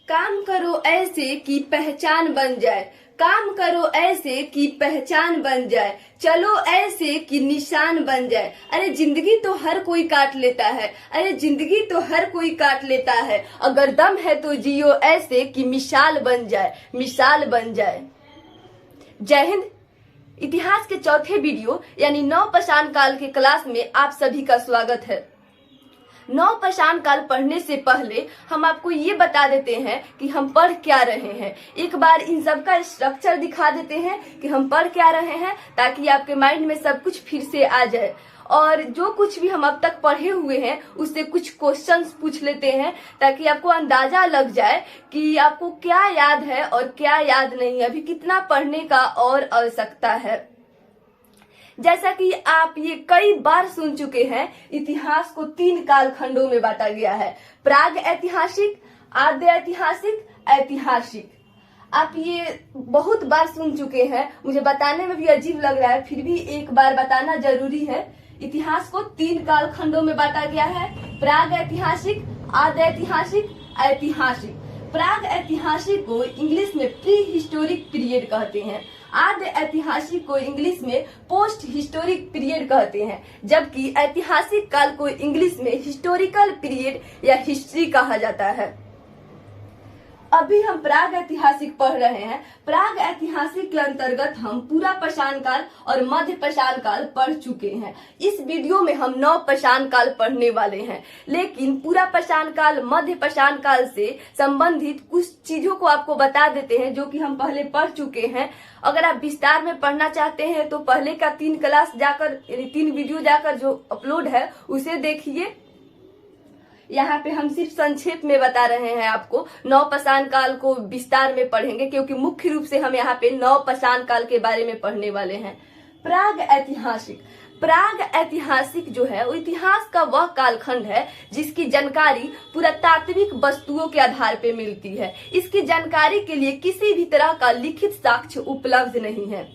काम करो ऐसे कि पहचान बन जाए। काम करो ऐसे कि पहचान बन जाए। चलो ऐसे कि निशान बन जाए। अरे जिंदगी तो हर कोई काट लेता है। अरे जिंदगी तो हर कोई काट लेता है। अगर दम है तो जियो ऐसे कि मिसाल बन जाए, मिसाल बन जाए। जय हिंद। इतिहास के चौथे वीडियो यानी नवपाषाण काल के क्लास में आप सभी का स्वागत है। नवपाषाण काल पढ़ने से पहले हम आपको ये बता देते हैं कि हम पढ़ क्या रहे हैं। एक बार इन सब का स्ट्रक्चर दिखा देते हैं कि हम पढ़ क्या रहे हैं, ताकि आपके माइंड में सब कुछ फिर से आ जाए। और जो कुछ भी हम अब तक पढ़े हुए हैं उससे कुछ क्वेश्चंस पूछ लेते हैं, ताकि आपको अंदाजा लग जाए कि आपको क्या याद है और क्या याद नहीं है, अभी कितना पढ़ने का और आवश्यकता है। जैसा कि आप ये कई बार सुन चुके हैं, इतिहास को 3 कालखंडों में बांटा गया है। प्राग ऐतिहासिक, आद्य ऐतिहासिक, ऐतिहासिक। आप ये बहुत बार सुन चुके हैं, मुझे बताने में भी अजीब लग रहा है, फिर भी एक बार बताना जरूरी है। इतिहास को 3 कालखंडों में बांटा गया है। प्राग ऐतिहासिक, आद्य ऐतिहासिक, ऐतिहासिक। प्राग ऐतिहासिक को इंग्लिश में प्री हिस्टोरिक पीरियड कहते हैं। आद्य ऐतिहासिक को इंग्लिश में पोस्ट हिस्टोरिक पीरियड कहते हैं, जबकि ऐतिहासिक काल को इंग्लिश में हिस्टोरिकल पीरियड या हिस्ट्री कहा जाता है। अभी हम प्राग ऐतिहासिक पढ़ रहे हैं। प्राग ऐतिहासिक के अंतर्गत हम पूरा पाषाण काल और मध्य पाषाण काल पढ़ चुके हैं। इस वीडियो में हम नवपाषाण काल पढ़ने वाले हैं, लेकिन पूरा पाषाण काल, मध्य पाषाण काल से संबंधित कुछ चीजों को आपको बता देते हैं जो कि हम पहले पढ़ चुके हैं। अगर आप विस्तार में पढ़ना चाहते हैं तो पहले का 3 क्लास जाकर, यानी 3 वीडियो जाकर जो अपलोड है उसे देखिए। यहाँ पे हम सिर्फ संक्षेप में बता रहे हैं आपको। नवपाषाण काल को विस्तार में पढ़ेंगे, क्योंकि मुख्य रूप से हम यहाँ पे नवपाषाण काल के बारे में पढ़ने वाले हैं। प्राग ऐतिहासिक। प्राग ऐतिहासिक जो है वो इतिहास का वह कालखंड है जिसकी जानकारी पुरातात्विक वस्तुओं के आधार पर मिलती है। इसकी जानकारी के लिए किसी भी तरह का लिखित साक्ष्य उपलब्ध नहीं है।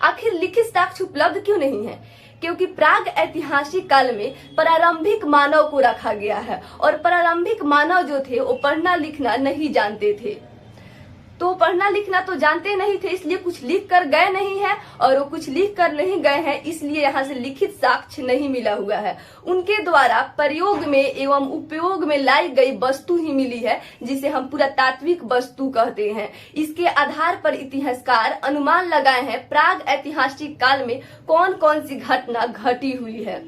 आखिर लिखित साक्ष्य उपलब्ध क्यों नहीं है? क्योंकि प्राग ऐतिहासिक काल में प्रारंभिक मानव को रखा गया है, और प्रारंभिक मानव जो थे वो पढ़ना लिखना नहीं जानते थे। तो पढ़ना लिखना तो जानते नहीं थे, इसलिए कुछ लिख कर गए नहीं है, और वो कुछ लिख कर नहीं गए हैं, इसलिए यहाँ से लिखित साक्ष्य नहीं मिला हुआ है। उनके द्वारा प्रयोग में एवं उपयोग में लाई गई वस्तु ही मिली है, जिसे हम पुरातात्विक वस्तु कहते हैं। इसके आधार पर इतिहासकार अनुमान लगाए हैं प्राग ऐतिहासिक काल में कौन कौन सी घटना घटी हुई है।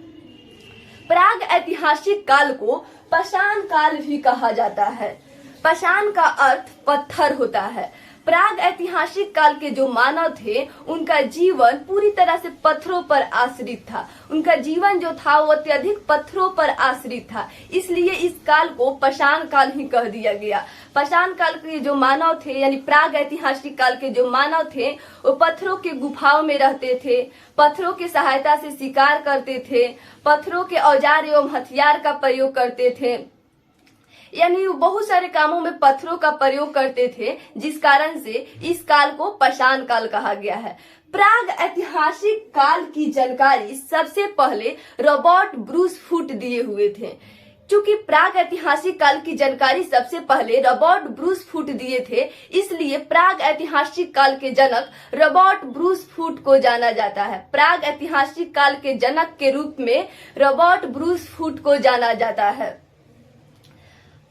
प्राग ऐतिहासिक काल को पाषाण काल भी कहा जाता है। पाषाण का अर्थ पत्थर होता है। प्राग ऐतिहासिक काल के जो मानव थे उनका जीवन पूरी तरह से पत्थरों पर आश्रित था। उनका जीवन जो था वो अत्यधिक पत्थरों पर आश्रित था, इसलिए इस काल को पाषाण काल ही कह दिया गया। पाषाण काल के जो मानव थे, यानी प्राग ऐतिहासिक काल के जो मानव थे, वो पत्थरों के गुफाओं में रहते थे, पत्थरों की सहायता से शिकार करते थे, पत्थरों के औजार एवं हथियार का प्रयोग करते थे, यानी बहुत सारे कामों में पत्थरों का प्रयोग करते थे, जिस कारण से इस काल को पाषाण काल कहा गया है। प्राग ऐतिहासिक काल की जानकारी सबसे पहले रॉबर्ट ब्रूस फुट दिए हुए थे। चूंकि प्राग ऐतिहासिक काल की जानकारी सबसे पहले रॉबर्ट ब्रूस फुट दिए थे, इसलिए प्राग ऐतिहासिक काल के जनक रॉबर्ट ब्रूस फुट को जाना जाता है। प्राग ऐतिहासिक काल के जनक के रूप में रॉबर्ट ब्रूस फुट को जाना जाता है।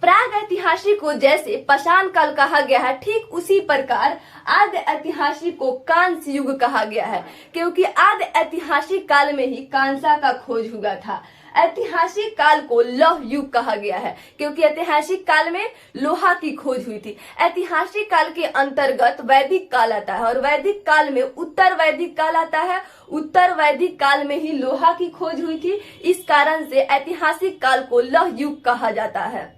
प्राग ऐतिहासिक को जैसे पाषाण काल कहा गया है, ठीक उसी प्रकार आद्य ऐतिहासिक को कांस्य युग कहा गया है, क्योंकि आद्य ऐतिहासिक काल में ही कांसा का खोज हुआ था। ऐतिहासिक काल को लौह युग कहा गया है, क्योंकि ऐतिहासिक काल में लोहा की खोज हुई थी। ऐतिहासिक काल के अंतर्गत वैदिक काल आता है, और वैदिक काल में उत्तर वैदिक काल आता है। उत्तर वैदिक काल में ही लोहा की खोज हुई थी, इस कारण से ऐतिहासिक काल को लौह युग कहा जाता है।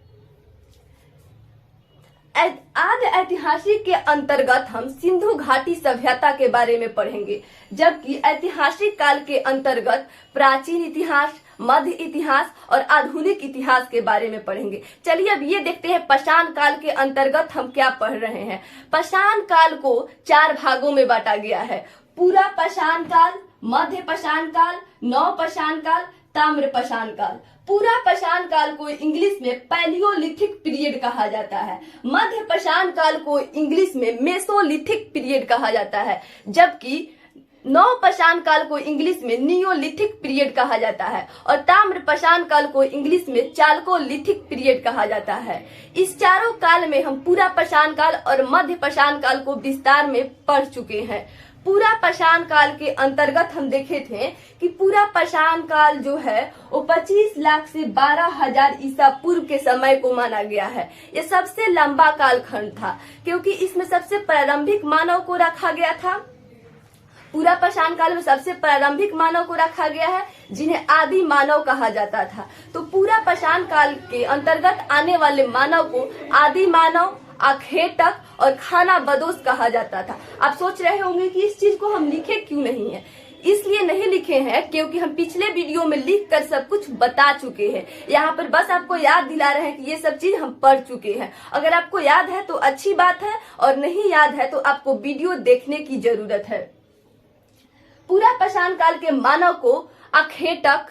आद्य ऐतिहासिक के अंतर्गत हम सिंधु घाटी सभ्यता के बारे में पढ़ेंगे, जबकि ऐतिहासिक काल के अंतर्गत प्राचीन इतिहास, मध्य इतिहास और आधुनिक इतिहास के बारे में पढ़ेंगे। चलिए अब ये देखते हैं पाषाण काल के अंतर्गत हम क्या पढ़ रहे हैं। पाषाण काल को 4 भागों में बांटा गया है। पूरा पाषाण काल, मध्य पाषाण काल, नवपाषाण काल, ताम्रपाषाण काल। पूरा पाषाण काल को इंग्लिश में पैलियोलिथिक पीरियड कहा जाता है। मध्य पाषाण काल को इंग्लिश में मेसोलिथिक पीरियड कहा जाता है, जबकि नव पाषाण काल को इंग्लिश में नियोलिथिक पीरियड कहा जाता है और ताम्र पाषाण काल को इंग्लिश में चालकोलिथिक पीरियड कहा जाता है। इस चारों काल में हम पूरा पाषाण काल और मध्य पाषाण काल को विस्तार में पढ़ चुके हैं। पूरा पाषाण काल के अंतर्गत हम देखे थे कि पूरा पाषाण काल जो है वो 25 लाख से 12,000 ईसा पूर्व के समय को माना गया है। ये सबसे लंबा कालखंड था क्योंकि इसमें सबसे प्रारंभिक मानव को रखा गया था। पूरा पाषाण काल में सबसे प्रारंभिक मानव को रखा गया है जिन्हें आदि मानव कहा जाता था। तो पूरा पाषाण काल के अंतर्गत आने वाले मानव को आदि मानव, आखेटक और खाना बदोश कहा जाता था। आप सोच रहे होंगे कि इस चीज को हम लिखे क्यों नहीं है। इसलिए नहीं लिखे हैं क्योंकि हम पिछले वीडियो में लिख कर सब कुछ बता चुके हैं। यहाँ पर बस आपको याद दिला रहे हैं कि ये सब चीज हम पढ़ चुके हैं। अगर आपको याद है तो अच्छी बात है और नहीं याद है तो आपको वीडियो देखने की जरूरत है। पूरा पाषाण काल के मानव को अखेटक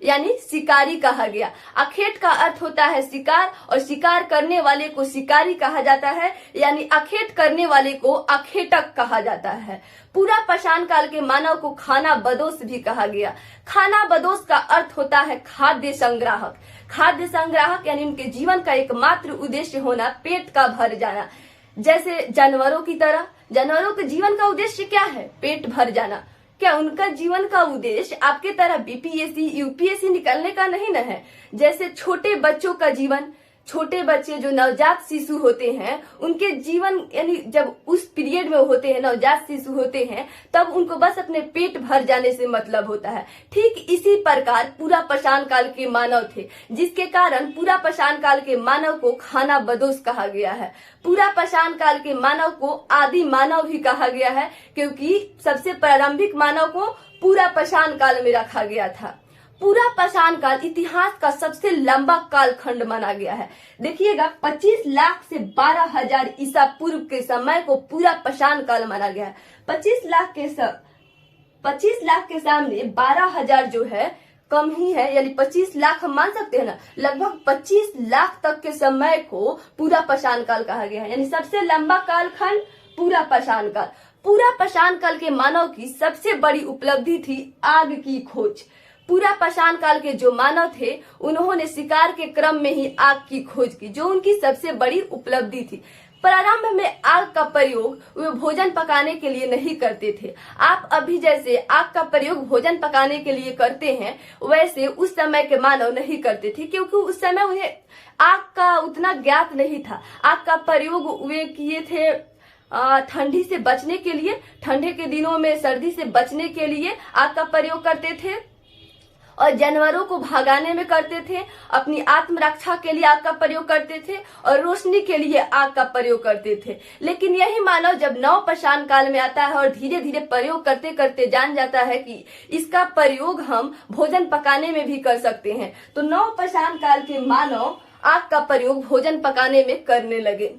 यानी शिकारी कहा गया। अखेट का अर्थ होता है शिकार और शिकार करने वाले को शिकारी कहा जाता है, यानी अखेट करने वाले को अखेटक कहा जाता है। पूरा पाषाण काल के मानव को खाना बदोश भी कहा गया। खाना बदोश का अर्थ होता है खाद्य संग्राहक। खाद्य संग्राहक यानी उनके जीवन का एकमात्र उद्देश्य होना पेट का भर जाना। जैसे जानवरों की तरह, जानवरों के जीवन का उद्देश्य क्या है? पेट भर जाना। क्या उनका जीवन का उद्देश्य आपके तरह बीपीएससी, यूपीएससी निकलने का नहीं न है? जैसे छोटे बच्चों का जीवन, छोटे बच्चे जो नवजात शिशु होते हैं उनके जीवन यानी जब उस पीरियड में होते हैं, नवजात शिशु होते हैं, तब उनको बस अपने पेट भर जाने से मतलब होता है। ठीक इसी प्रकार पूरा पाषाण काल के मानव थे, जिसके कारण पूरा पाषाण काल के मानव को खाना बदोश कहा गया है। पूरा पाषाण काल के मानव को आदि मानव भी कहा गया है क्योंकि सबसे प्रारंभिक मानव को पूरा पाषाण काल में रखा गया था। पूरा पाषाण काल इतिहास का सबसे लंबा कालखंड माना गया है। देखिएगा 25 लाख से 12,000 ईसा पूर्व के समय को पूरा पाषाण काल माना गया है। 25 लाख के सामने 12,000 जो है कम ही है, यानी 25 लाख हम मान सकते हैं ना। लगभग 25 लाख तक के समय को पूरा पाषाण काल कहा गया है, यानी सबसे लंबा कालखंड पूरा पाषाण काल। पूरा पाषाण काल के मानव की सबसे बड़ी उपलब्धि थी आग की खोज। पूरा पाषाण काल के जो मानव थे उन्होंने शिकार के क्रम में ही आग की खोज की, जो उनकी सबसे बड़ी उपलब्धि थी। प्रारंभ में आग का प्रयोग वे भोजन पकाने के लिए नहीं करते थे। आप अभी जैसे आग का प्रयोग भोजन पकाने के लिए करते हैं, वैसे उस समय के मानव नहीं करते थे क्योंकि उस समय उन्हें आग का उतना ज्ञात नहीं था। आग का प्रयोग वे किए थे ठंडी से बचने के लिए, ठंडे के दिनों में सर्दी से बचने के लिए आग का प्रयोग करते थे और जानवरों को भगाने में करते थे। अपनी आत्मरक्षा के लिए आग का प्रयोग करते थे और रोशनी के लिए आग का प्रयोग करते थे। लेकिन यही मानव जब नव पाषाण काल में आता है और धीरे धीरे प्रयोग करते करते जान जाता है कि इसका प्रयोग हम भोजन पकाने में भी कर सकते हैं, तो नव पाषाण काल के मानव आग का प्रयोग भोजन पकाने में करने लगे।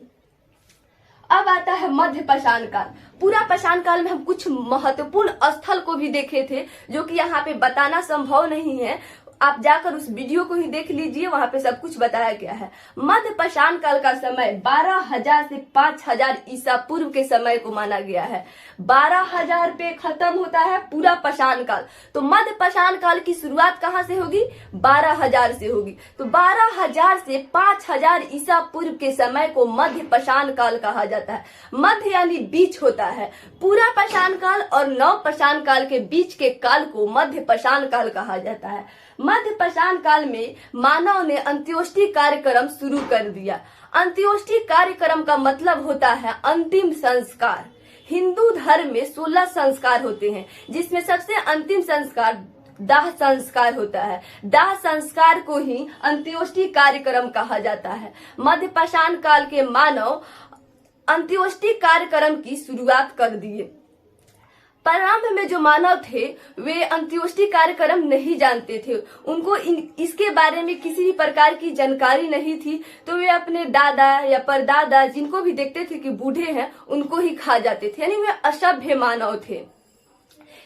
अब आता है मध्य पाषाण काल। पूरा पाषाण काल में हम कुछ महत्वपूर्ण स्थल को भी देखे थे जो कि यहाँ पे बताना संभव नहीं है। आप जाकर उस वीडियो को ही देख लीजिए, वहां पे सब कुछ बताया गया है। मध्य पाषाण काल का समय 12,000 से 5,000 ईसा पूर्व के समय को माना गया है। 12,000 पे खत्म होता है पूरा पाषाण काल, तो मध्य पाषाण काल की शुरुआत कहाँ से होगी? 12,000 से होगी। तो 12,000 से 5,000 ईसा पूर्व के समय को मध्य पाषाण काल कहा जाता है। मध्य यानी बीच होता है। पूरा पाषाण काल और नव पाषाण काल के बीच के काल को मध्य पाषाण काल कहा जाता है। मध्य पाषाण काल में मानव ने अंत्योष्टि कार्यक्रम शुरू कर दिया। अंत्योष्टि कार्यक्रम का मतलब होता है अंतिम संस्कार। हिंदू धर्म में 16 संस्कार होते हैं, जिसमें सबसे अंतिम संस्कार दाह संस्कार होता है। दाह संस्कार को ही अंत्योष्टि कार्यक्रम कहा जाता है। मध्य पाषाण काल के मानव अंत्योष्टि कार्यक्रम की शुरुआत कर दिए। प्रारंभ में जो मानव थे वे अंत्योष्टि कार्यक्रम नहीं जानते थे, उनको इसके बारे में किसी भी प्रकार की जानकारी नहीं थी, तो वे अपने दादा या परदादा जिनको भी देखते थे कि बूढ़े हैं उनको ही खा जाते थे, यानी वे असभ्य मानव थे।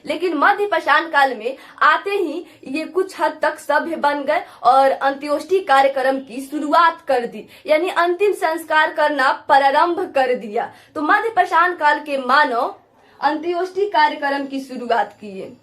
लेकिन मध्य पाषाण काल में आते ही ये कुछ हद तक सभ्य बन गए और अंत्योष्टि कार्यक्रम की शुरुआत कर दी, यानी अंतिम संस्कार करना प्रारंभ कर दिया। तो मध्य पाषाण काल के मानव अंत्योष्टि कार्यक्रम की शुरुआत किए।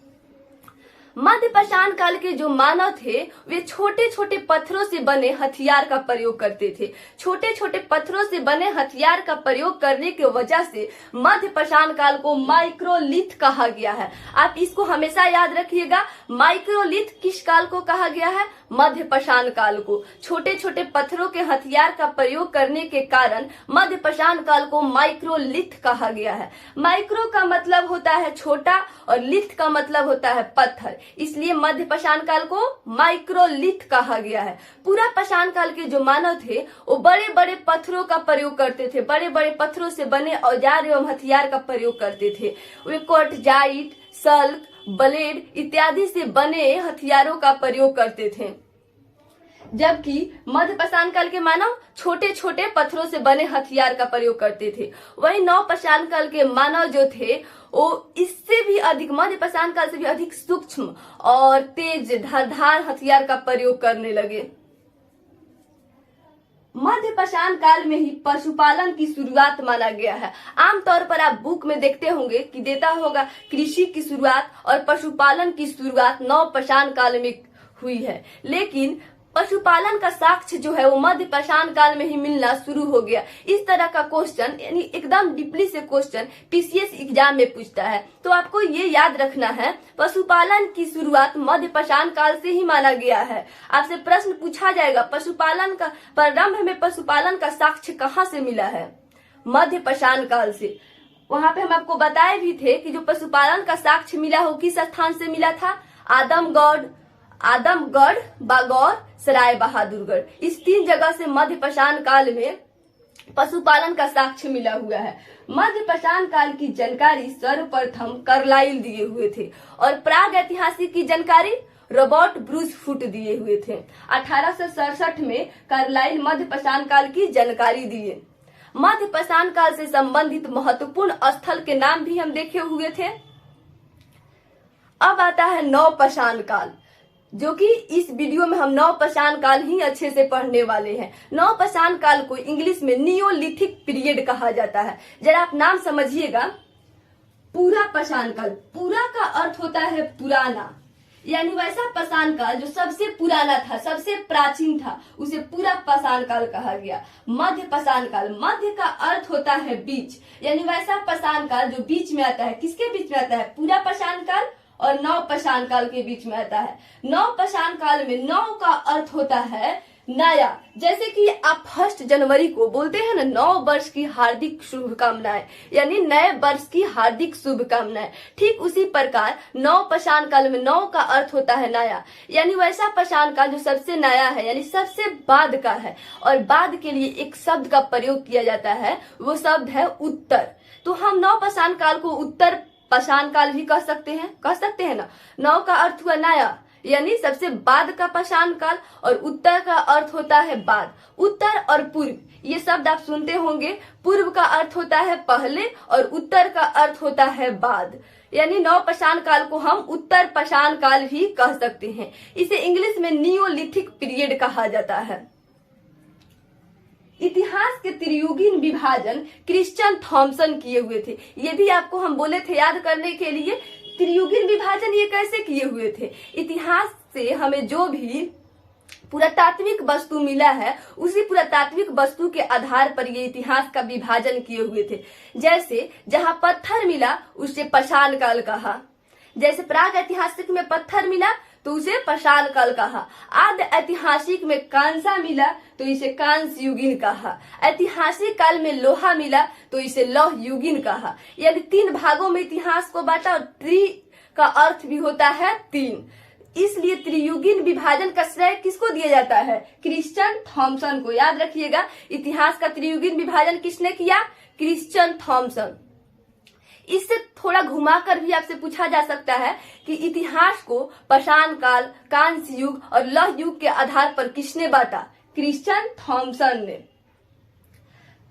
मध्य पाषाण काल के जो मानव थे वे छोटे छोटे पत्थरों से बने हथियार का प्रयोग करते थे। छोटे छोटे पत्थरों से बने हथियार का प्रयोग करने की वजह से मध्य पाषाण काल को माइक्रोलिथ कहा गया है। आप इसको हमेशा याद रखिएगा, माइक्रोलिथ किस काल को कहा गया है? मध्य पाषाण काल को। छोटे छोटे पत्थरों के हथियार का प्रयोग करने के कारण मध्य पाषाण काल को माइक्रोलिथ कहा गया है। माइक्रो का मतलब होता है छोटा और लिथ का मतलब होता है पत्थर, इसलिए मध्य पाषाण काल को माइक्रोलिथ कहा गया है। पूरा पाषाण काल के जो मानव थे वो बड़े बड़े पत्थरों का प्रयोग करते थे, बड़े बड़े पत्थरों से बने औजार एवं हथियार का प्रयोग करते थे। वे क्वार्टजाइट, सल्क, ब्लेड इत्यादि से बने हथियारों का प्रयोग करते थे, जबकि मध्य पाषाण काल के मानव छोटे छोटे पत्थरों से बने हथियार का प्रयोग करते थे। वही नव पाषाण काल के मानव जो थे वो इससे भी अधिक, मध्य पाषाण काल से भी अधिक सूक्ष्म और तेज धारदार हथियार का प्रयोग करने लगे। मध्य पाषाण काल में ही पशुपालन की शुरुआत माना गया है। आमतौर पर आप बुक में देखते होंगे कि देता होगा कृषि की शुरुआत और पशुपालन की शुरुआत नव पाषाण काल में हुई है, लेकिन पशुपालन का साक्ष्य जो है वो मध्य पाषाण काल में ही मिलना शुरू हो गया। इस तरह का क्वेश्चन, यानी एकदम डीपली से क्वेश्चन पीसीएस एग्जाम में पूछता है, तो आपको ये याद रखना है पशुपालन की शुरुआत मध्य पाषाण काल से ही माना गया है। आपसे प्रश्न पूछा जाएगा पशुपालन का प्रारंभ में पशुपालन का साक्ष्य कहाँ से मिला है? मध्य पाषाण काल से। वहां पे हम आपको बताए भी थे कि जो पशुपालन का साक्ष्य मिला हो किस स्थान से मिला था? आदमगढ़, बागौर, सराय बहादुरगढ़, इस 3 जगह से मध्य पाषाण काल में पशुपालन का साक्ष्य मिला हुआ है। मध्य पाषाण काल की जानकारी सर्वप्रथम कार्लाइल दिए हुए थे और प्राग ऐतिहासिक की जानकारी रॉबर्ट ब्रूस फुट दिए हुए थे। 1867 में कार्लाइल मध्य पाषाण काल की जानकारी दिए। मध्य पाषाण काल से संबंधित महत्वपूर्ण स्थल के नाम भी हम देखे हुए थे। अब आता है नव पाषाण काल, जो कि इस वीडियो में हम नव पाषाण काल ही अच्छे से पढ़ने वाले हैं। नव पाषाण काल को इंग्लिश में नियोलिथिक पीरियड कहा जाता है। जरा आप नाम समझिएगा, पूरा पाषाण काल, पूरा का अर्थ होता है पुराना, यानी वैसा पाषाण काल जो सबसे पुराना था, सबसे प्राचीन था, उसे पूरा पाषाण काल कहा गया। मध्य पाषाण काल, मध्य का अर्थ होता है बीच, यानी वैसा पाषाण काल जो बीच में आता है। किसके बीच में आता है? पूरा पाषाण काल और नव पाषाण काल के बीच में आता है। नव पाषाण काल में नव का अर्थ होता है नया, जैसे कि आप 1 जनवरी को बोलते हैं ना, नव वर्ष की हार्दिक शुभकामनाएं, यानी नए वर्ष की हार्दिक शुभकामनाएं। ठीक उसी प्रकार नव पाषाण काल में नव का अर्थ होता है नया, यानी वैसा पाषाण काल जो सबसे नया है, यानी सबसे बाद का है। और बाद के लिए एक शब्द का प्रयोग किया जाता है, वो शब्द है उत्तर। तो हम नव पाषाण काल को उत्तर पाषाण काल भी कह सकते हैं ना। नव का अर्थ हुआ नया, यानी सबसे बाद का पाषाण काल, और उत्तर का अर्थ होता है बाद। उत्तर और पूर्व ये शब्द आप सुनते होंगे। पूर्व का अर्थ होता है पहले और उत्तर का अर्थ होता है बाद, यानी नव पाषाण काल को हम उत्तर पाषाण काल भी कह सकते हैं। इसे इंग्लिश में नियोलिथिक पीरियड कहा जाता है। इतिहास के त्रियुगीन विभाजन क्रिश्चियन थॉमसन किए हुए थे। ये भी आपको हम बोले थे याद करने के लिए, त्रियुगीन विभाजन ये कैसे किए हुए थे? इतिहास से हमें जो भी पुरातात्विक वस्तु मिला है उसी पुरातात्विक वस्तु के आधार पर ये इतिहास का विभाजन किए हुए थे। जैसे जहां पत्थर मिला उसे पाषाण काल कहा, जैसे प्राग ऐतिहासिक में पत्थर मिला तो उसे पाषाण काल कहा। आद्य ऐतिहासिक में कांसा मिला तो इसे कांस्य युगीन कहा। ऐतिहासिक काल में लोहा मिला तो इसे लौह युगीन कहा। यानी 3 भागों में इतिहास को बांटा और त्रि का अर्थ भी होता है 3, इसलिए त्रियुगीन विभाजन का श्रेय किसको दिया जाता है? क्रिश्चियन थॉमसन को। याद रखिएगा, इतिहास का त्रियुगीन विभाजन किसने किया? Christian Thomsen. इससे थोड़ा घुमाकर भी आपसे पूछा जा सकता है कि इतिहास को पाषाण काल, कांस्य युग और लौह युग के आधार पर किसने बांटा? क्रिश्चियन थॉमसन ने।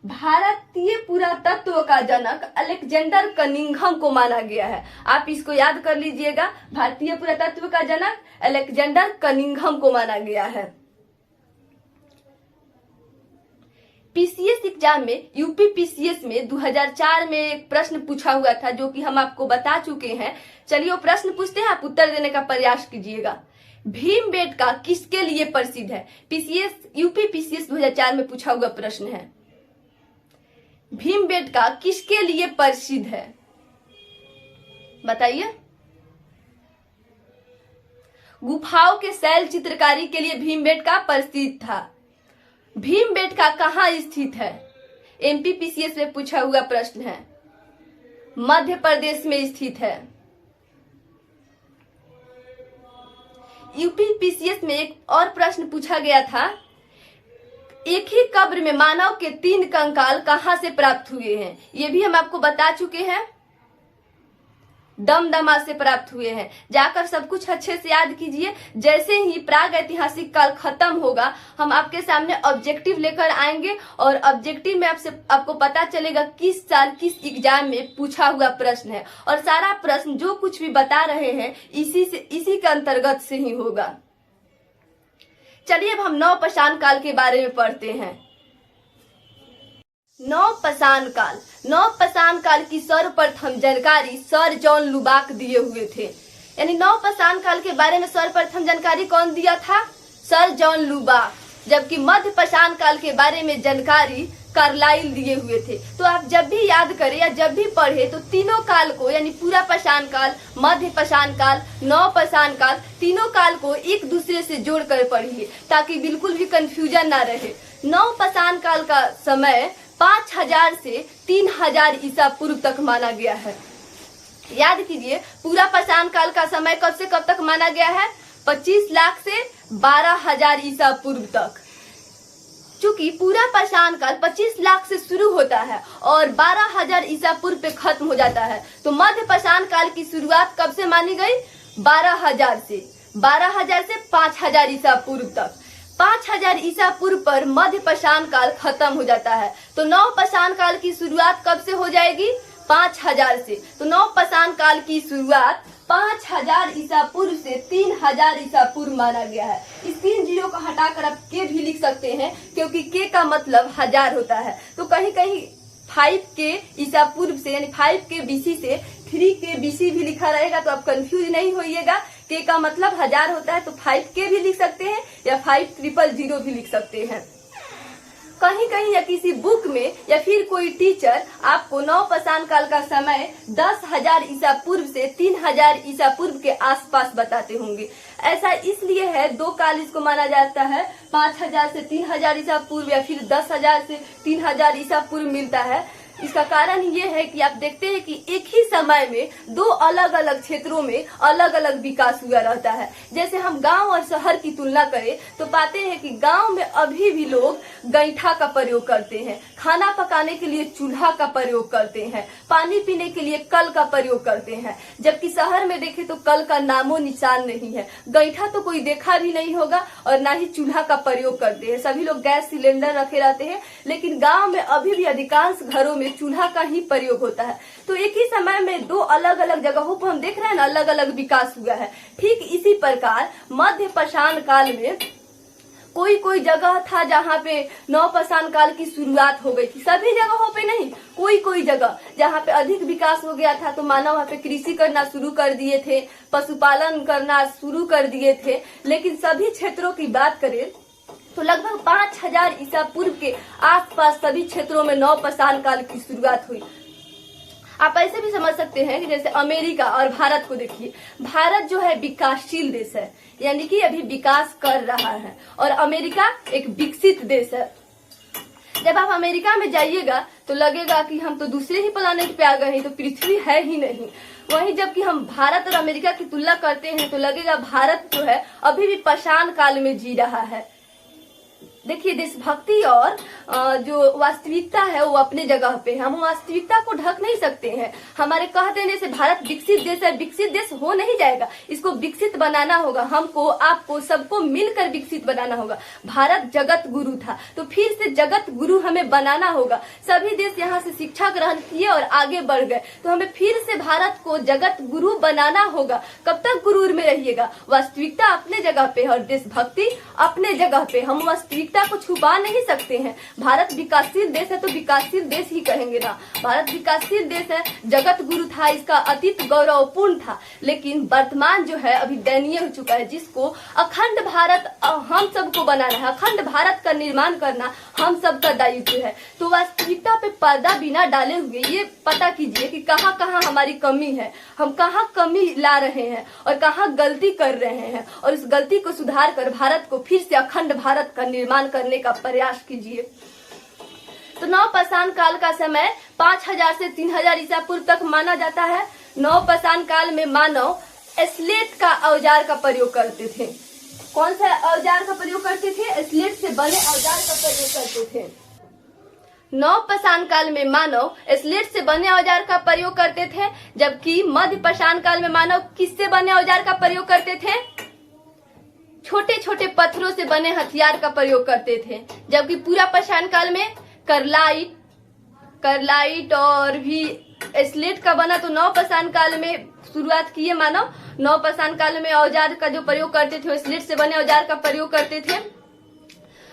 भारतीय पुरातत्व का जनक अलेक्जेंडर कनिंघम को माना गया है। आप इसको याद कर लीजिएगा, भारतीय पुरातत्व का जनक अलेक्जेंडर कनिंघम को माना गया है। पीसीएस एग्जाम में, यूपी पीसीएस में 2004 में एक प्रश्न पूछा हुआ था जो कि हम आपको बता चुके हैं। चलिए वो प्रश्न पूछते हैं, आप उत्तर देने का प्रयास कीजिएगा। भीमबेटका किसके लिए प्रसिद्ध है? पीसीएस, यूपी पीसीएस 2004 में पूछा हुआ प्रश्न है। भीमबेटका किसके लिए प्रसिद्ध है, बताइए। गुफाओं के शैल चित्रकारी के लिए भीमबेटका प्रसिद्ध था। भीमबेटका कहाँ स्थित है? एमपी पीसीएस में पूछा हुआ प्रश्न है, मध्य प्रदेश में स्थित है। यूपी पीसीएस में एक और प्रश्न पूछा गया था, एक ही कब्र में मानव के 3 कंकाल कहां से प्राप्त हुए हैं? ये भी हम आपको बता चुके हैं, दमदमा से प्राप्त हुए हैं। जाकर सब कुछ अच्छे से याद कीजिए। जैसे ही प्राग ऐतिहासिक काल खत्म होगा, हम आपके सामने ऑब्जेक्टिव लेकर आएंगे और ऑब्जेक्टिव में आपको पता चलेगा किस साल किस एग्जाम में पूछा हुआ प्रश्न है, और सारा प्रश्न जो कुछ भी बता रहे हैं इसी के अंतर्गत से ही होगा। चलिए अब हम नवपाषाण काल के बारे में पढ़ते हैं। नवपाषाण काल, नवपाषाण काल की सर्वप्रथम जानकारी सर जॉन लुबाक दिए हुए थे। यानी नवपाषाण काल के बारे में सर्वप्रथम जानकारी कौन दिया था? Sir John लुबाक। जबकि मध्यपाषाण काल के बारे में जानकारी कार्लाइल दिए हुए थे। तो आप जब भी याद करें या जब भी पढ़े तो तीनों काल को, यानी पूरा पाषाण काल, मध्यपाषाण काल, नवपाषाण काल, तीनों काल को एक दूसरे से जोड़कर पढ़िए ताकि बिल्कुल भी कंफ्यूजन ना रहे। नवपाषाण काल का समय 5000 से 3000 ईसा पूर्व तक माना गया है। याद कीजिए, पूरा पाषाण काल का समय कब से कब तक माना गया है? 25 लाख से 12,000 ईसा पूर्व तक। चूंकि पूरा पाषाण काल 25 लाख से शुरू होता है और 12,000 ईसा पूर्व पे खत्म हो जाता है, तो मध्य पाषाण काल की शुरुआत कब से मानी गई? 12,000 से 5000 ईसा पूर्व तक। 5000 ईसा पूर्व पर मध्य पाषाण काल खत्म हो जाता है, तो नव पाषाण काल की शुरुआत कब से हो जाएगी? 5000 से। तो नव पाषाण काल की शुरुआत 5000 ईसा पूर्व से 3000 ईसा पूर्व माना गया है। इस 3 जीरो को हटाकर आप के भी लिख सकते हैं, क्योंकि के का मतलब 1000 होता है। तो कहीं कहीं 5 के ईसा पूर्व से, यानी 5 के बीसी से 3 के बीसी भी लिखा रहेगा, तो आप कंफ्यूज नहीं होइएगा। के का मतलब 1000 होता है, तो 5 के भी लिख सकते हैं या 5000 भी लिख सकते हैं। कहीं कहीं या किसी बुक में या फिर कोई टीचर आपको नव पाषाण काल का समय 10,000 ईसा पूर्व से 3000 ईसा पूर्व के आसपास बताते होंगे। ऐसा इसलिए है, 2 काल इसको माना जाता है, 5000 से 3000 ईसा पूर्व या फिर 10,000 से 3000 ईसा पूर्व मिलता है। इसका कारण ये है कि आप देखते हैं कि एक ही समय में 2 अलग अलग क्षेत्रों में अलग अलग विकास हुआ रहता है। जैसे हम गांव और शहर की तुलना करें तो पाते हैं कि गांव में अभी भी लोग गैठा का प्रयोग करते हैं, खाना पकाने के लिए चूल्हा का प्रयोग करते हैं, पानी पीने के लिए कल का प्रयोग करते हैं। जबकि शहर में देखें तो कल का नामो निशान नहीं है, गैठा तो कोई देखा भी नहीं होगा और ना ही चूल्हा का प्रयोग करते हैं। सभी लोग गैस सिलेंडर रखे रहते हैं, लेकिन गाँव में अभी भी अधिकांश घरों में चूल्हा का ही प्रयोग होता है। तो एक ही समय में 2 अलग अलग जगहों पर हम देख रहे हैं ना, अलग अलग विकास हुआ है। ठीक इसी प्रकार मध्य पाषाण काल में कोई कोई जगह था जहाँ पे नव पाषाण काल की शुरुआत हो गई थी। सभी जगहों पे नहीं, कोई कोई जगह जहाँ पे अधिक विकास हो गया था तो मानव वहाँ पे कृषि करना शुरू कर दिए थे, पशुपालन करना शुरू कर दिए थे। लेकिन सभी क्षेत्रों की बात करें तो लगभग 5000 ईसा पूर्व के आसपास सभी क्षेत्रों में नव पाषाण काल की शुरुआत हुई। आप ऐसे भी समझ सकते हैं कि जैसे अमेरिका और भारत को देखिए, भारत जो है विकासशील देश है, यानी कि अभी विकास कर रहा है, और अमेरिका एक विकसित देश है। जब आप अमेरिका में जाइएगा तो लगेगा कि हम तो दूसरे ही प्लैनेट पे आ गए हैं, तो पृथ्वी है ही नहीं। वहीं जबकि हम भारत और अमेरिका की तुलना करते हैं तो लगेगा भारत जो है अभी भी पाषाण काल में जी रहा है। देखिए, देशभक्ति और जो वास्तविकता है वो अपने जगह पे है। हम वास्तविकता को ढक नहीं सकते हैं। हमारे कह देने से भारत विकसित देश है, विकसित देश हो नहीं जाएगा। इसको विकसित बनाना होगा, हमको, आपको, सबको मिलकर विकसित बनाना होगा। भारत जगत गुरु था, तो फिर से जगत गुरु हमें बनाना होगा। सभी देश यहाँ से शिक्षा ग्रहण किए और आगे बढ़ गए, तो हमें फिर से भारत को जगत गुरु बनाना होगा। कब तक गुरूर में रहिएगा? वास्तविकता अपने जगह पे है और देशभक्ति अपने जगह पे। हम वास्तविकता को छुपा नहीं सकते हैं। भारत विकासशील देश है तो विकासशील देश ही कहेंगे ना। भारत विकासशील देश है, जगत गुरु था, इसका अतीत गौरवपूर्ण था, लेकिन वर्तमान जो है अभी दयनीय हो चुका है, जिसको अखंड भारत हम सबको बनाना है। अखंड भारत का निर्माण करना हम सबका दायित्व है। तो वास्तविकता पे पर्दा बिना डाले हुए ये पता कीजिए कि कहाँ कहाँ हमारी कमी है, हम कहाँ कमी ला रहे हैं और कहाँ गलती कर रहे हैं, और उस गलती को सुधार कर भारत को फिर से अखंड भारत का निर्माण करने का प्रयास कीजिए। तो नवपाषाण काल का समय 5000 से 3000 ईसा पूर्व तक माना जाता है। नवपाषाण काल में मानव स्लेट का औजार का प्रयोग करते थे। कौन सा औजार का प्रयोग करते थे? स्लेट से बने औजार का प्रयोग करते थे। नवपाषाण काल में मानव स्लेट से बने औजार का प्रयोग करते थे, जबकि मध्यपाषाण काल में मानव किससे बने औजार का प्रयोग करते थे? छोटे छोटे पत्थरों से बने हथियार का प्रयोग करते थे। जबकि पूरा पाषाण काल में करलाइट और भी स्लेट का बना। तो नवपाषाण काल में शुरुआत किए मानव। नवपाषाण काल में औजार का जो प्रयोग करते थे वो स्लेट से बने औजार का प्रयोग करते थे।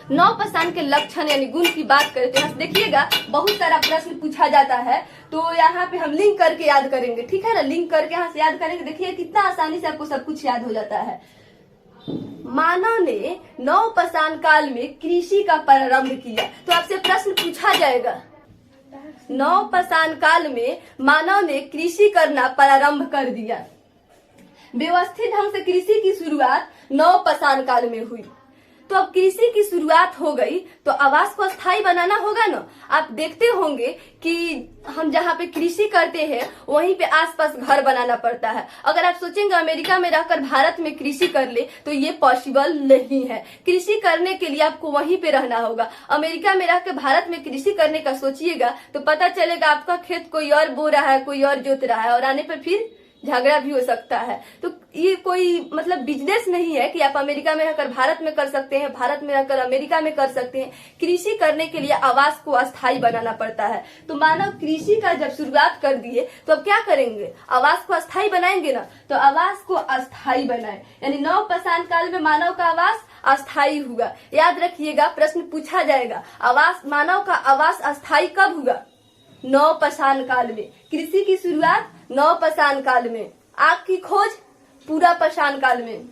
नवपाषाण के लक्षण यानी गुण की बात करें तो यहाँ देखिएगा बहुत सारा प्रश्न पूछा जाता है, तो यहाँ पे हम लिंक करके याद करेंगे, ठीक है ना। लिंक करके यहाँ से याद करेंगे। देखिए कितना आसानी से आपको सब कुछ याद हो जाता है। मानव ने नवपाषाण काल में कृषि का प्रारंभ किया। तो आपसे प्रश्न पूछा जाएगा, नवपाषाण काल में मानव ने कृषि करना प्रारंभ कर दिया। व्यवस्थित ढंग से कृषि की शुरुआत नवपाषाण काल में हुई। तो अब कृषि की शुरुआत हो गई तो आवास को स्थायी बनाना होगा ना। आप देखते होंगे कि हम जहाँ पे कृषि करते हैं वहीं पे आसपास घर बनाना पड़ता है। अगर आप सोचेंगे अमेरिका में रहकर भारत में कृषि कर ले तो ये पॉसिबल नहीं है। कृषि करने के लिए आपको वहीं पे रहना होगा। अमेरिका में रहकर भारत में कृषि करने का सोचिएगा तो पता चलेगा आपका खेत कोई और बो रहा है, कोई और जोत रहा है, और आने पर फिर झगड़ा भी हो सकता है। तो ये कोई मतलब बिजनेस नहीं है कि आप अमेरिका में रहकर भारत में कर सकते हैं, भारत में रहकर अमेरिका में कर सकते हैं। कृषि करने के लिए आवास को अस्थायी बनाना पड़ता है। तो मानव कृषि का जब शुरुआत कर दिए तो अब क्या करेंगे? आवास को अस्थायी बनाएंगे ना। तो आवास को अस्थायी बनाए, यानी नवपाषाण काल में मानव का आवास अस्थायी हुआ। याद रखिएगा, प्रश्न पूछा जाएगा, आवास, मानव का आवास अस्थायी कब हुआ? नवपाषाण काल में। कृषि की शुरुआत नवपाषाण काल में, आग की खोज पूरा पाषाण काल में।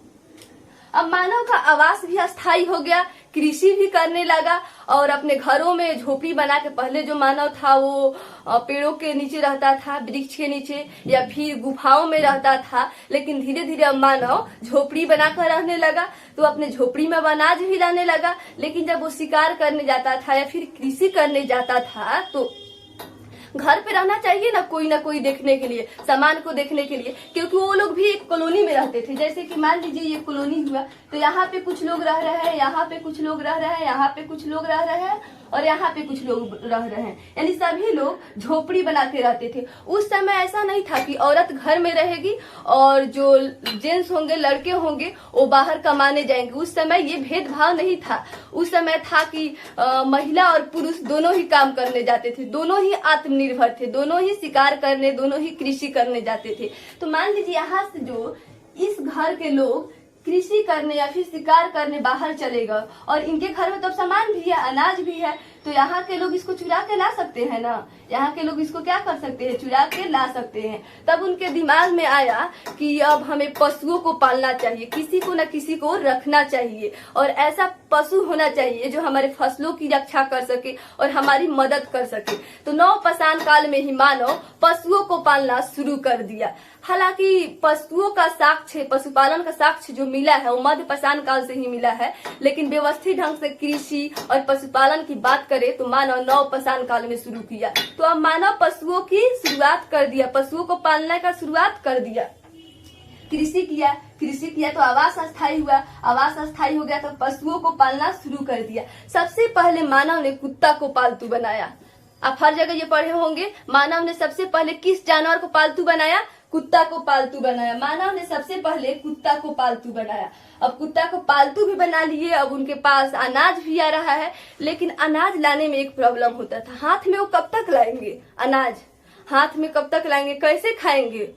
अब मानव का आवास भी अस्थायी हो गया, कृषि भी करने लगा और अपने घरों में झोपड़ी बना के, पहले जो मानव था वो पेड़ों के नीचे रहता था, वृक्ष के नीचे या फिर गुफाओं में रहता था, लेकिन धीरे धीरे अब मानव झोपड़ी बनाकर रहने लगा। तो अपने झोपड़ी में अनाज भी लाने लगा। लेकिन जब वो शिकार करने जाता था या फिर कृषि करने जाता था तो घर पे रहना चाहिए ना कोई देखने के लिए, सामान को देखने के लिए, क्योंकि वो लोग भी एक कॉलोनी में रहते थे। जैसे कि मान लीजिए ये कॉलोनी हुआ तो यहाँ पे कुछ लोग रह रहे हैं, यहाँ पे कुछ लोग रह रहे हैं, यहाँ पे कुछ लोग रह रहे हैं और यहाँ पे कुछ लोग रह रहे हैं, यानी सभी लोग झोपड़ी बना के रहते थे। उस समय ऐसा नहीं था कि औरत घर में रहेगी और जो जेंट्स होंगे, लड़के होंगे, वो बाहर कमाने जाएंगे। उस समय ये भेदभाव नहीं था। उस समय था कि महिला और पुरुष दोनों ही काम करने जाते थे, दोनों ही आत्मनिर्भर थे, दोनों ही शिकार करने, दोनों ही कृषि करने जाते थे। तो मान लीजिए यहाँ से जो इस घर के लोग कृषि करने या फिर शिकार करने बाहर चलेगा और इनके घर में तो सामान भी है, अनाज भी है, तो यहाँ के लोग इसको चुरा के ला सकते हैं ना। यहाँ के लोग इसको क्या कर सकते हैं? चुरा के ला सकते हैं। तब उनके दिमाग में आया कि अब हमें पशुओं को पालना चाहिए, किसी को न किसी को रखना चाहिए और ऐसा पशु होना चाहिए जो हमारे फसलों की रक्षा कर सके और हमारी मदद कर सके। तो नवपाषाण काल में ही मानव पशुओं को पालना शुरू कर दिया। हालांकि पशुओं का साक्ष्य, पशुपालन का साक्ष्य जो मिला है वो मध्यपाषाण काल से ही मिला है, लेकिन व्यवस्थित ढंग से कृषि और पशुपालन की बात करें तो मानव नवपाषाण काल में शुरू किया। तो अब मानव पशुओं की शुरुआत कर दिया, पशुओं को पालने का शुरुआत कर दिया। कृषि किया तो आवास अस्थायी हुआ, आवास अस्थायी हो गया तो पशुओं को पालना शुरू कर दिया। सबसे पहले मानव ने कुत्ता को पालतू बनाया। आप हर जगह ये पढ़े होंगे, मानव ने सबसे पहले किस जानवर को पालतू बनाया? कुत्ता को पालतू बनाया। मानव ने सबसे पहले कुत्ता को पालतू बनाया। अब कुत्ता को पालतू भी बना लिए, अब उनके पास अनाज भी आ रहा है, लेकिन अनाज लाने में एक प्रॉब्लम होता था। हाथ में वो कब तक लाएंगे अनाज? हाथ में कब तक लाएंगे? कैसे खाएंगे?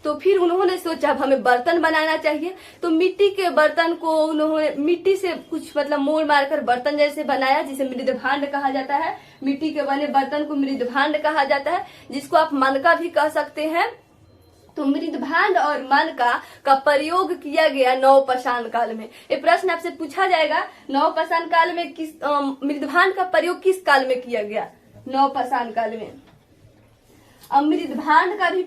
तो फिर उन्होंने सोचा अब हमें बर्तन बनाना चाहिए। तो मिट्टी के बर्तन को उन्होंने मिट्टी से कुछ मतलब मोड़ मारकर बर्तन जैसे बनाया, जिसे मृदभांड कहा जाता है। मिट्टी के बने बर्तन को मृदभांड कहा जाता है, जिसको आप मनका भी कह सकते हैं। तो मृदभांड और मनका का प्रयोग किया गया नवपाषाण काल में। ये प्रश्न आपसे पूछा जाएगा, नवपाषाण काल में किस मृदभांड का प्रयोग किस काल में किया गया? नवपाषाण काल में। अब मृदभांड का भी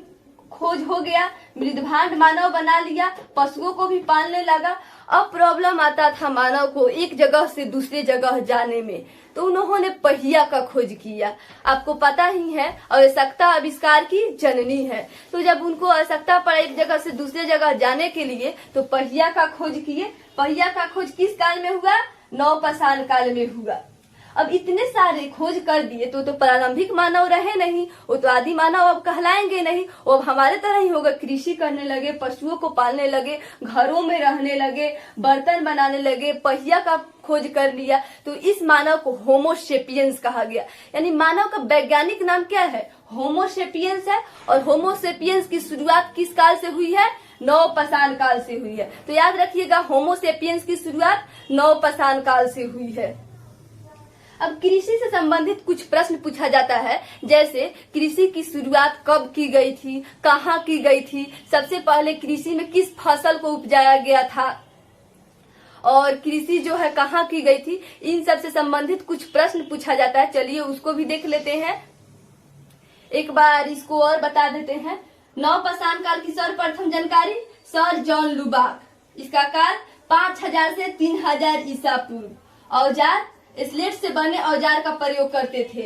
खोज हो गया, मृदभांड मानव बना लिया, पशुओं को भी पालने लगा। अब प्रॉब्लम आता था मानव को एक जगह से दूसरी जगह जाने में, तो उन्होंने पहिया का खोज किया। आपको पता ही है आवश्यकता आविष्कार की जननी है। तो जब उनको आवश्यकता पड़ा एक जगह से दूसरी जगह जाने के लिए, तो पहिया का खोज किए। पहिया का खोज किस काल में हुआ? नवपाषाण काल में हुआ। अब इतने सारे खोज कर दिए तो प्रारंभिक मानव रहे नहीं, वो तो आदि मानव अब कहलाएंगे नहीं। वो अब हमारे तरह ही होगा, कृषि करने लगे, पशुओं को पालने लगे, घरों में रहने लगे, बर्तन बनाने लगे, पहिया का खोज कर लिया। तो इस मानव को होमोसेपियंस कहा गया। यानी मानव का वैज्ञानिक नाम क्या है? होमोसेपियंस है। और होमोसेपियंस की शुरुआत किस काल से हुई है? नवपाषाण काल से हुई है। तो याद रखिएगा, होमोसेपियंस की शुरुआत नवपाषाण काल से हुई है। अब कृषि से संबंधित कुछ प्रश्न पूछा जाता है, जैसे कृषि की शुरुआत कब की गई थी, कहाँ की गई थी, सबसे पहले कृषि में किस फसल को उपजाया गया था, और कृषि जो है कहाँ की गई थी। इन सब से संबंधित कुछ प्रश्न पूछा जाता है। चलिए उसको भी देख लेते हैं। एक बार इसको और बता देते हैं। नवपाषाण काल की सर्वप्रथम जानकारी, सर जॉन लुबाक। इसका काल 5000 से 3000 ईसा पूर्व। औजार स्लेट से बने औजार का प्रयोग करते थे।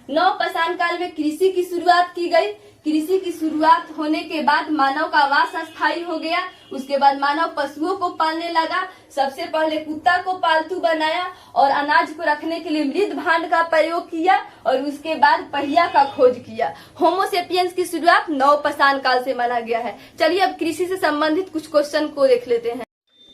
नवपाषाण काल में कृषि की शुरुआत की गई। कृषि की शुरुआत होने के बाद मानव का आवास अस्थायी हो गया। उसके बाद मानव पशुओं को पालने लगा। सबसे पहले कुत्ता को पालतू बनाया और अनाज को रखने के लिए मृदभांड का प्रयोग किया, और उसके बाद पहिया का खोज किया। होमोसेपियंस की शुरुआत नवपाषाण काल से माना गया है। चलिए अब कृषि से संबंधित कुछ क्वेश्चन को देख लेते हैं।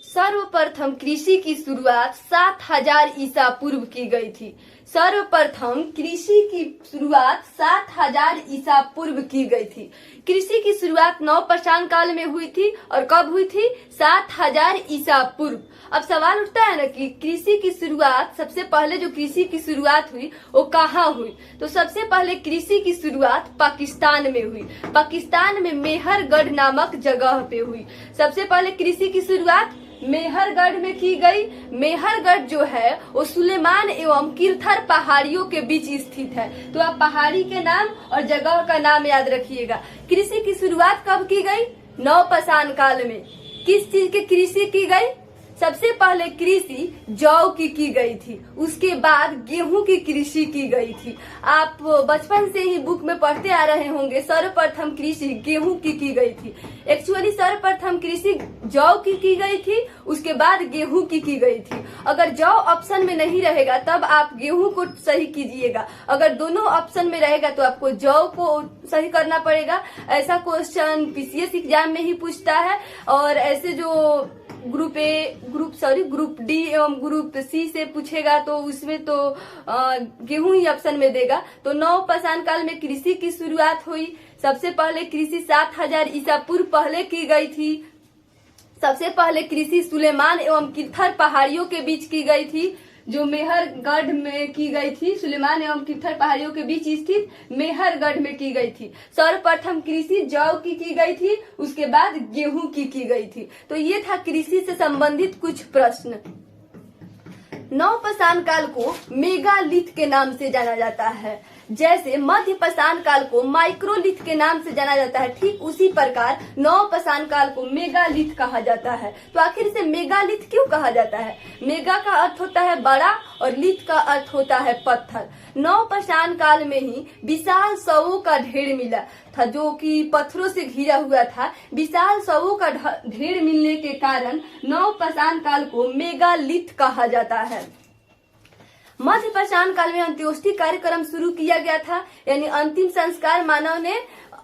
सर्वप्रथम कृषि की शुरुआत 7000 ईसा पूर्व की गई थी। सर्वप्रथम कृषि की शुरुआत 7000 ईसा पूर्व की गई थी। कृषि की शुरुआत नवपाषाण काल में हुई थी, और कब हुई थी? 7000 ईसा पूर्व। अब सवाल उठता है ना कि कृषि की शुरुआत, सबसे पहले जो कृषि की शुरुआत हुई वो कहाँ हुई? तो सबसे पहले कृषि की शुरुआत पाकिस्तान में हुई। पाकिस्तान में मेहरगढ़ नामक जगह पे हुई। सबसे पहले कृषि की शुरुआत मेहरगढ़ में की गई। मेहरगढ़ जो है वो सुलेमान एवं किरथर पहाड़ियों के बीच स्थित है। तो आप पहाड़ी के नाम और जगह का नाम याद रखिएगा। कृषि की शुरुआत कब की गई? नवपाषाण काल में। किस चीज की कृषि की गई? सबसे पहले कृषि जौ की गई थी, उसके बाद गेहूं की कृषि की गई थी। आप बचपन से ही बुक में पढ़ते आ रहे होंगे, सर्वप्रथम कृषि गेहूं की गई थी। एक्चुअली सर्वप्रथम कृषि जौ की गई थी, उसके बाद गेहूं की गई थी। अगर जौ ऑप्शन में नहीं रहेगा तब आप गेहूं को सही कीजिएगा। अगर दोनों ऑप्शन में रहेगा तो आपको जौ को सही करना पड़ेगा। ऐसा क्वेश्चन पीसीएस एग्जाम में ही पूछता है। और ऐसे जो ग्रुप डी एवं ग्रुप सी से पूछेगा तो उसमें तो गेहूं ही ऑप्शन में देगा। तो नवपाषाण काल में कृषि की शुरुआत हुई। सबसे पहले कृषि 7000 ईसा पूर्व पहले की गई थी। सबसे पहले कृषि सुलेमान एवं किरथर पहाड़ियों के बीच की गई थी, जो मेहरगढ़ में की गई थी। सुलेमान एवं किरथर पहाड़ियों के बीच स्थित मेहरगढ़ में की गई थी। सर्वप्रथम कृषि जौ की गई थी, उसके बाद गेहूं की गई थी। तो ये था कृषि से संबंधित कुछ प्रश्न। नवपाषाण काल को मेगालिथ के नाम से जाना जाता है। जैसे मध्यपाषाण काल को माइक्रोलिथ के नाम से जाना जाता है, ठीक उसी प्रकार नवपाषाण काल को मेगालिथ कहा जाता है। तो आखिर से मेगालिथ क्यों कहा जाता है? मेगा का अर्थ होता है बड़ा और लिथ का अर्थ होता है पत्थर। नवपाषाण काल में ही विशाल शवों का ढेर मिला था, जो कि पत्थरों से घिरा हुआ था। विशाल शवों का ढेर मिलने के कारण नवपाषाण काल को मेगालिथ कहा जाता है। मध्यपाषाण काल में अंत्योष्टि कार्यक्रम शुरू किया गया था, यानी अंतिम संस्कार मानव ने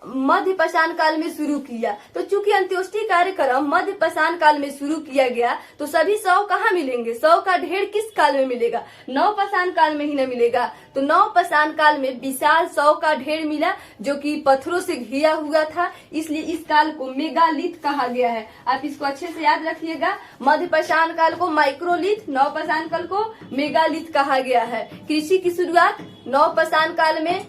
मध्यपाषाण काल में शुरू किया। तो चूंकि अंत्योष्टि कार्यक्रम मध्यपाषाण काल में शुरू किया गया, तो सभी शव कहाँ मिलेंगे? शव का ढेर किस काल में मिलेगा? नवपाषाण काल में ही न मिलेगा। तो नवपाषाण काल में विशाल शव का ढेर मिला, जो कि पत्थरों से घिरा हुआ था, इसलिए इस काल को मेगालिथ कहा गया है। आप इसको अच्छे से याद रखिएगा। मध्यपाषाण काल को माइक्रोलिथ, नवपाषाण काल को मेगालिथ कहा गया है। कृषि की शुरुआत नवपाषाण काल में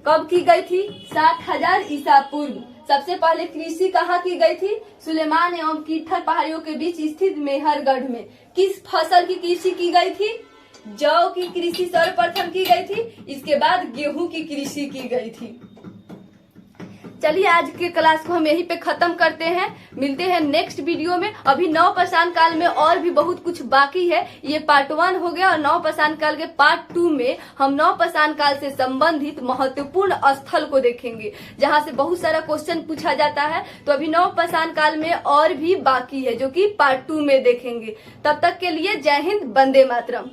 कब की गई थी? 7000 ईसा पूर्व। सबसे पहले कृषि कहाँ की गई थी? सुलेमान एवं कीथर पहाड़ियों के बीच स्थित मेहरगढ़ में। किस फसल की कृषि की गई थी? जौ की कृषि सर्वप्रथम की गई थी। इसके बाद गेहूं की कृषि की गई थी। चलिए आज के क्लास को हम यहीं पे खत्म करते हैं। मिलते हैं नेक्स्ट वीडियो में। अभी नवपाषाण काल में और भी बहुत कुछ बाकी है। ये पार्ट 1 हो गया और नवपाषाण काल के पार्ट 2 में हम नवपाषाण काल से संबंधित महत्वपूर्ण स्थल को देखेंगे, जहां से बहुत सारा क्वेश्चन पूछा जाता है। तो अभी नवपाषाण काल में और भी बाकी है, जो कि पार्ट 2 में देखेंगे। तब तक के लिए जय हिंद, वंदे मातरम।